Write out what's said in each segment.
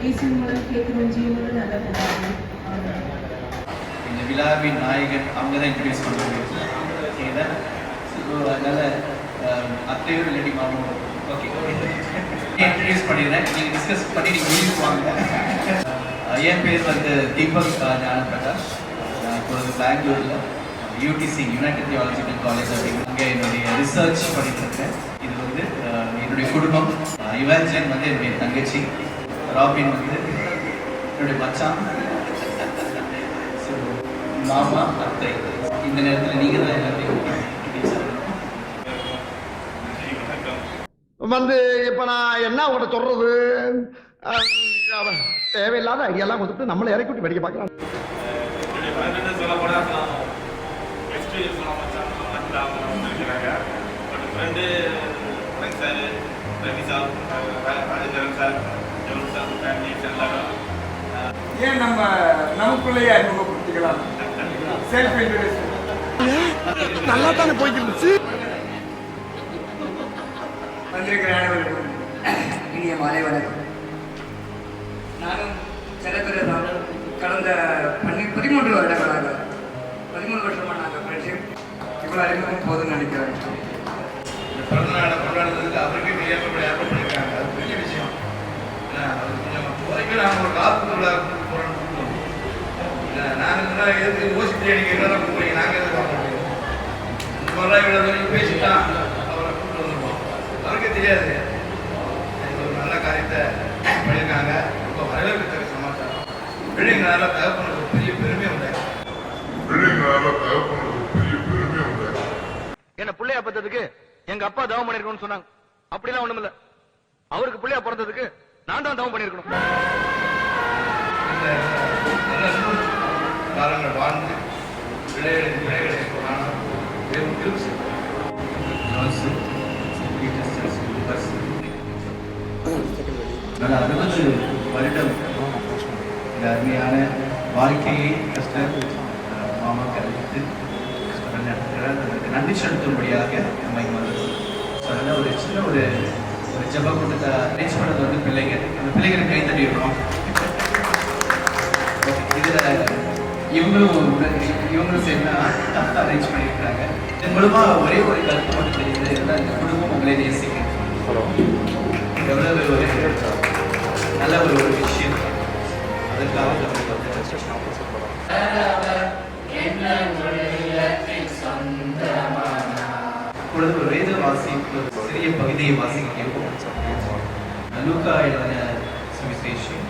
இயேசுவின் கேட்கிறோம் ஜீவனுள்ள நல்ல பிதாவே. ஆமென். இந்த விழாவின் நாயகன் அவங்க தான் இன்ட்ரடியூஸ் பண்ணுவாங்க. ஓகேதா? ஸோ அதனால் அத்தையும் இல்லாட்டி மாமாவும் ஓகே இன்ட்ரடியூஸ் பண்ணிடுறேன். நீங்கள் டிஸ்கஸ் பண்ணி நீங்கள் முடிவுக்கு வாங்க. என் பேர் வந்து தீபக் ஞானபிரகாஷ். நான் இப்பொழுது பெங்களூரில் யூடிசி யுனைடெட் தியாலஜிக்கல் காலேஜ் அப்படிங்கிற அங்கே என்னுடைய ரிசர்ச் பண்ணிட்டு இருக்கேன். இது வந்து என்னுடைய குடும்பம். இவாஞ்சலின் வந்து என்னுடைய தங்கச்சி, ராபின் வந்து என்னுடைய மச்சான், ஸோ மாமா, அத்தை. இந்த நேரத்தில் நீங்கள் தான் எல்லாத்தையும் வந்து இப்போ நான் என்ன உங்கள்கிட்ட சொல்றது, தேவையில்லாத ஐடியாலாம் கொடுத்துட்டு நம்மளை இறக்கி விட்டு வெடிக்க பார்க்கலாம். ஏன் நம்ம நமக்குள்ளேயே அறிமுகப்படுத்திக்கலாம். செல்ஃப் இன்ட்ரோடக்ஷன் நல்லா தானே போய்ட்டு இருந்துச்சு. வந்திருக்கிற அனைவருக்கும் இனிய மாலை வணக்கம். நானும் சில பேர் தான் கடந்த 13 வருடங்களாக 13 வருஷமாக நாங்கள் ஃப்ரெண்ட்ஷிப் இவ்வளோ அறிமுகம் போதும்னு நினைக்கிறேன். இந்த பிறந்த நாளை கொண்டாடுறதுக்கு அவருக்கே தெரியாமல் ஏற்பாடு பண்ணியிருக்காங்க. அது பெரிய விஷயம். வரைக்கும் நாங்கள் ஒரு காப்பு போகிறோம். நாங்கள் எதுக்கு யோசிச்சு அடிக்க என்ன போகிறீங்க, நாங்கள் எதுவும் பார்க்க முடியும். இந்த மாதிரிலாம் இவ்வளோ வரைக்கும் பேசிட்டான் அவரை கூப்பிட்டு வந்துருவோம். அவருக்கே தெரியாது ஒரு நல்ல காரியத்தை பண்ணியிருக்காங்க. ரொம்ப வரவேற்கத்தக்க சமாச்சாரம். பிள்ளைங்களால தகப்பனுக்கு ஒரு பெரிய பெருமை உண்டு. என்ன பிள்ளையா பார்த்ததுக்கு எங்க அப்பா தவம் பண்ணிருக்கணும்னு சொன்னாங்க. அப்படிலாம் ஒண்ணும் இல்ல. அவருக்கு பிள்ளையா பிறந்ததுக்கு நான் தான் தவம் பண்ணிருக்கணும். நல்ல காலங்கள் வாழ்ந்து பிள்ளைகளை காணும். நல்ல 60 வருடம் இந்த அருமையான வாழ்க்கையை மாமாக்கு அறிவித்து நன்றி செலுத்தும்படியாக நம்ம இங்கே வந்திருக்கோம். ஸோ அதனால் ஒரு சின்ன ஒரு ஜப கூட்டத்தை அரேஞ்ச் பண்ணது வந்து பிள்ளைகள். அந்த பிள்ளைகளுக்கு கை தட்டிடுறோம். இதில் இவங்களும் சேர்ந்து அரேஞ்ச் பண்ணியிருக்கிறாங்க. இதன் மூலமாக ஒரே ஒரு கருத்து மட்டும் தெரியுது. இந்த குடும்பம் உங்களே நேசிக்கும். எவ்வளவு ஒரு நல்ல ஒரு விஷயம். அதற்காக இப்பொழுது ஒரு வேத வாசிப்பு சிறிய பகுதியை வாசிக்க கேட்போம். லூக்கா எழுதின சுவிசேஷம்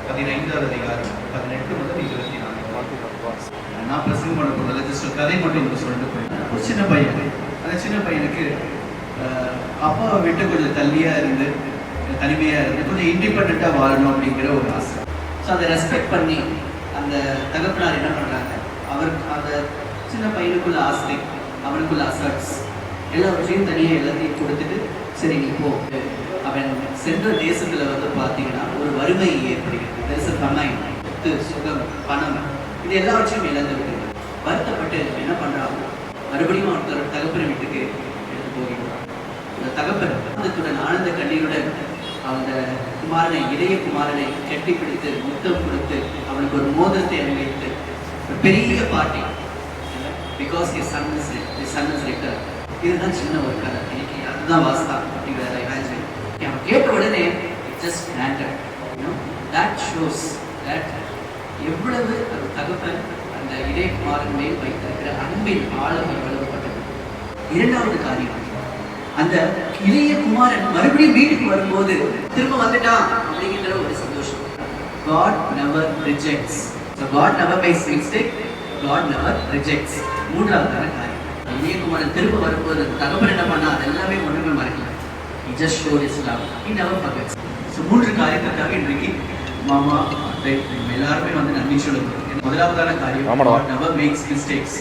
15வது அதிகாரம் 18 முதல் 24. நான் பிரசங்கம் பண்ண போதில் ஜஸ்ட் ஒரு கதை மட்டும் இங்கே சொல்லிட்டு போயிருந்தேன். ஒரு சின்ன பையன், அந்த சின்ன பையனுக்கு அப்பாவை விட்டு கொஞ்சம் தள்ளியாக இருந்து தனிமையாக இருந்து கொஞ்சம் இண்டிபெண்ட்டாக வாழணும் அப்படிங்கிற ஒரு ஆசை. ஸோ அதை ரெஸ்பெக்ட் பண்ணி அந்த தகப்பனார் என்ன பண்ணுறாங்க, அவருக்கு அந்த சின்ன பையனுக்குள்ள ஆசை, அவனுக்குள்ள அசர்ட்ஸ் எல்லாவற்றையும் தனியாக எல்லாத்தையும் கொடுத்துட்டு சரி நீ போ. அவன் சென்ற தேசத்தில் வந்து பார்த்தீங்கன்னா ஒரு வறுமை ஏற்படுகிறது. பெருசு பணம், சுகம், பணம் இது எல்லாவற்றையும் இழந்து விடுகிறது. வருத்தப்பட்டு என்ன பண்ணுறாங்க, மறுபடியும் அவன் தகப்பனை வீட்டுக்கு எடுத்து போகிறான். அந்த தகப்பன் ஆனந்தத்துடன் ஆனந்த கண்ணீருடன் அந்த குமாரனை, இளைய குமாரனை கட்டி பிடித்து முத்தம் கொடுத்து அவனுக்கு ஒரு மோதிரத்தை அணிவித்து ஒரு பெரிய party. Because his son is returned. இதுதான் சின்ன ஒரு கதை. இன்னைக்கு அதுதான் வாஸ்தா அப்படிங்கிறத இமேஜின் அவன் கேட்ட உடனே just granted. That shows that எவ்வளவு அந்த தகப்பன் அந்த இளைய குமாரன் மேல் வைத்திருக்கிற அன்பின் ஆழம் எவ்வளவுப்பட்டது. இரண்டாவது காரியம், அந்த இளைய குமாரன் மறுபடியும் வீட்டுக்கு வரும்போது திரும்ப வந்துட்டான் அப்படிங்கிற ஒரு சந்தோஷம். God never rejects. So God never makes mistake. God never rejects. மூன்றாவது காரியம், இளைய குமாரன் திரும்ப வரும்போது தகப்பன் என்ன பண்ணா அது எல்லாமே ஒன்றுமே மறக்கல. He just showed his love. He never forgets. So மூன்று காரியத்துக்காக இன்றைக்கு மாமா, அத்தை எல்லாருமே வந்து நன்றி சொல்லணும். முதலாவதான காரியம் God never makes mistakes.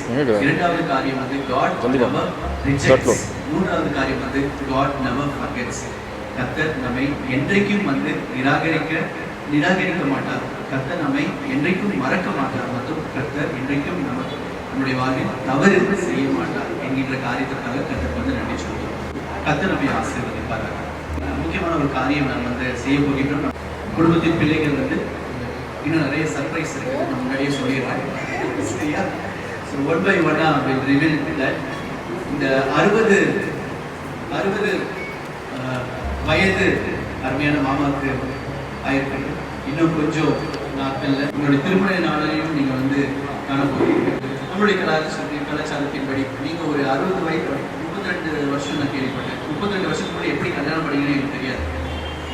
இரண்டாவது காரியம் வந்து God never rejects. மூன்றாவது காரியம் வந்து God never forgets. கர்த்தர் நம்மை என்றைக்கும் வந்து நிராகரிக்க மாட்டார். கர்த்தர் நம்மை என்றைக்கும் மறக்க மாட்டார். மற்றும் கர்த்தர் என்றைக்கும் நம்முடைய வாழ்வில் தவறு செய்ய மாட்டார் என்கின்ற காரியத்திற்காக கர்த்தர் வந்து நன்றி சொல்கிறோம். கர்த்தர் நம்மை ஆசீர்வதிப்பார். முக்கியமான ஒரு காரியம் நாம் வந்து செய்ய போகின்றோம். குடும்பத்தின் பிள்ளைகள் வந்து இன்னும் நிறைய சர்ப்ரைஸ் இருக்குது, நான் முன்னாடியே சொல்லிடுறேன். சரியா? ஸோ ஒன் பை ஒன்னாக வில் ரிவீல் தட் இந்த 60 வயது அருமையான மாமாவுக்கு ஆயிருக்கு. இன்னும் கொஞ்சம் நாட்களில் உங்களுடைய திருமண நாளையும் நீங்கள் வந்து காண போகிறீங்க. நம்மளுடைய கலாச்சாரத்தின்படி நீங்கள் ஒரு 60 வயது 32 வருஷம் நான் கேள்விப்பட்டேன். 32 வருஷத்துக்கு முன்னாடி எப்படி கல்யாணம் பண்ணீங்கன்னு எனக்கு தெரியாது,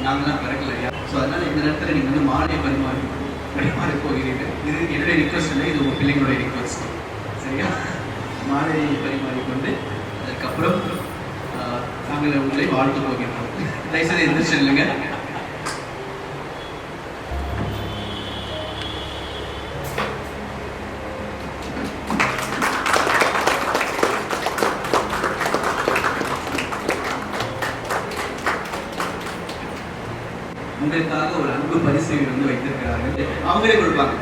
நாங்களாம் பிறக்கல இல்லையா? ஸோ அதனால் இந்த நேரத்தில் நீங்கள் வந்து மாலையை பரிமாற போகிறீர்கள். இது என்னுடைய ரிக்வஸ்ட் இல்லை, இது உங்கள் பிள்ளைங்களுடைய ரிக்வஸ்ட். சரியா? மாலையை பரிமாறிக்கொண்டு அதுக்கப்புறம் நாங்கள் உங்களை வாழ்த்து போகிறோம். தயவுசெய்து எந்திரிச்சு இல்லைங்க. உங்களுக்காக ஒரு அன்பு பரிசு வந்து வைத்திருக்கிறார்கள், அவங்களே கொடுப்பாங்க.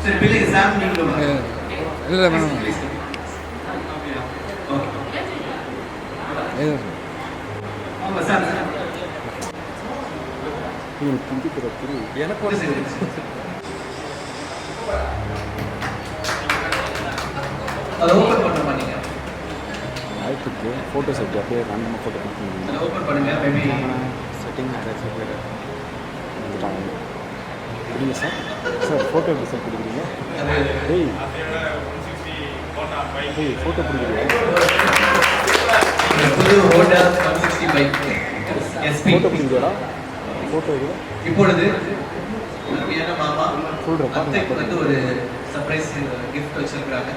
சரி பிள்ளைங்க சாம் நீங்களும் ஆமா சார் எனக்கு அதை ஓப்பன் பண்ண மாட்டீங்க. ஆயிரத்துக்கு ஃபோட்டோ செட் அப்படியே ரேண்டமாக ஃபோட்டோ கொடுத்துருந்தீங்க. அதை ஓப்பன் பண்ணுங்க. மேபி செட்டிங் ஏதாச்சும் வந்துட்டாங்க. கொடுங்க சார். சார் ஃபோட்டோ எப்படி சார் கொடுக்குறீங்க? ஏய் ஃபோட்டோ கொடுக்குறீங்க. புது ஹோண்டா 160 பைக் எஸ்பி ஃபோட்டோ கொடுக்குறீங்களா? ஃபோட்டோ இது இப்பொழுது அருமையான மாமா சொல்கிறேன் அத்தைக்கு வந்து ஒரு சர்ப்ரைஸ் கிஃப்ட் வச்சிருக்கிறாங்க.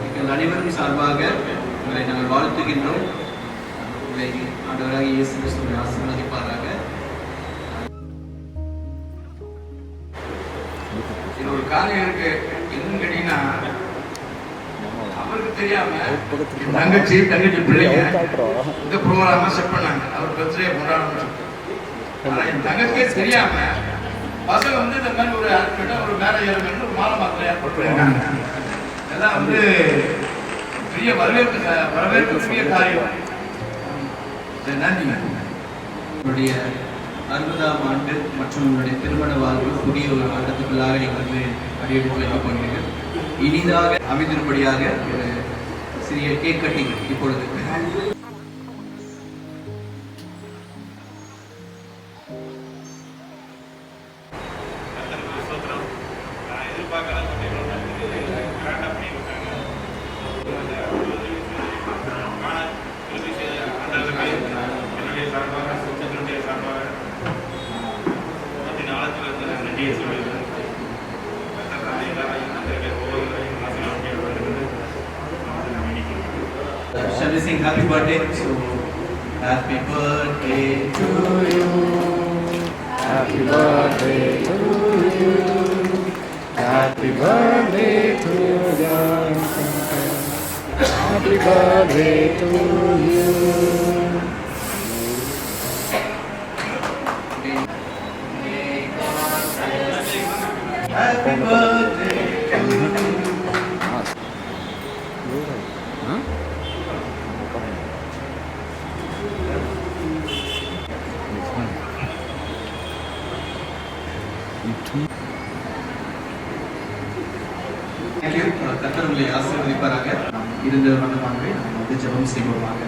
எங்கள் அனைவரும் சார்பாக உங்களை நாங்கள் வாழ்த்துகின்றோம். உங்களை ஆண்டவராக இயேசு கிறிஸ்துவை ஆசீர்வதிப்பாராக. இது ஒரு காரியம் இருக்கு. என்னன்னு கேட்டீங்கன்னா, அவருக்கு தெரியாம தங்கச்சி பிள்ளைங்க இந்த ப்ரோக்ராம செட் பண்ணாங்க. அவர் பர்த்டே கொண்டாடணும். ஆனா என் தங்கச்சியே தெரியாம பசங்க வந்து இந்த மாதிரி ஒரு மேரேஜ் ஒரு மாலை மாத்திரை ஏற்பாடு பண்ணியிருக்காங்க. இதெல்லாம் வந்து பெரிய வரவேற்கக்கூடிய காரியம். நன்றிங்க. உங்களுடைய 60ஆம் ஆண்டு மற்றும் உங்களுடைய திருமண வாழ்வு புதிய ஒரு ஆண்டத்துக்குள்ளாக நீங்கள் வந்து அடியெடுத்து வைத்துக் கொண்டீர்கள். இனிதாக அமைந்திருப்படியாக ஒரு சிறிய கேக் கட்டிங் இப்பொழுது. Shall we sing happy birthday? So, happy birthday to you. Happy birthday to you. Happy birthday to you. Happy birthday to you. Happy birthday to you. Huh? Thank you. கர்த்தர் உங்களை ஆசீர்வதிப்பாராக. இருந்த வண்ணமாகவே நாம் வந்து ஜெபம் செய்வோமாக.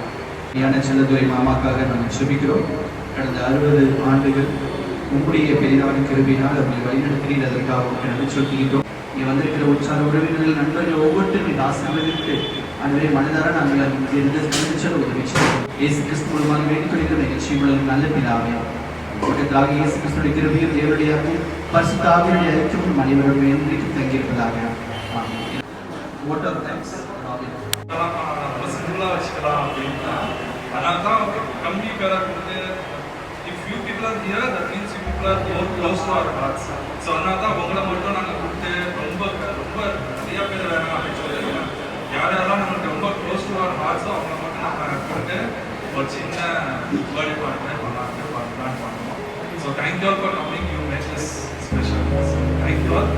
ஞான செல்லதுரை மாமாக்காக நாங்கள் ஜெபிக்கிறோம். கடந்த 60 ஆண்டுகள் உங்களுடைய பெரிதான கிருபையினால் அவர்களை வழிநடத்துகிறீர். அதற்காக உங்களுக்கு நன்றி சொல்லுகின்றோம். இங்கே வந்திருக்கிற உற்சாக உறவினர்கள் நண்பர்கள் ஒவ்வொருத்தரும் இந்த ஆசீர்வதித்து அதுவரை மனதார நாங்கள் இருந்து செல்ல உதவி செய்வோம். இயேசு கிறிஸ்து மூலமாக வேண்டிக் கொள்கிற நிகழ்ச்சியுள்ள நல்ல பிதாவே, உலகத்தாக இயேசு கிறிஸ்துடைய கிருபையும் தேவனுடைய பரிசுத்த ஆவியுடைய ஐக்கியமும் அனைவரும் இன்றைக்கு தங்கியிருப்பதாக. What are thanks? சிம்பிளா வச்சுக்கலாம் அப்படின்னா அதனால தான் கம்மி பேரா கொடுத்து if few people are here that means you people are more close to our hearts. So அதனால தான் உங்களை மட்டும் நாங்கள் கொடுத்து ரொம்ப ரொம்ப நிறைய பேர் வேணும் அப்படின்னு சொல்லுங்க. யாரெல்லாம் நம்மளுக்கு ரொம்ப க்ளோஸ் டு அவர் ஹார்ட்ஸோ அவங்கள மட்டும் நாங்கள் கொடுத்து ஒரு சின்ன பர்த்டே பார்ட்டி பண்ணலாம் பண்ணுவோம். So thank you all for coming. You make this special. So thank you all.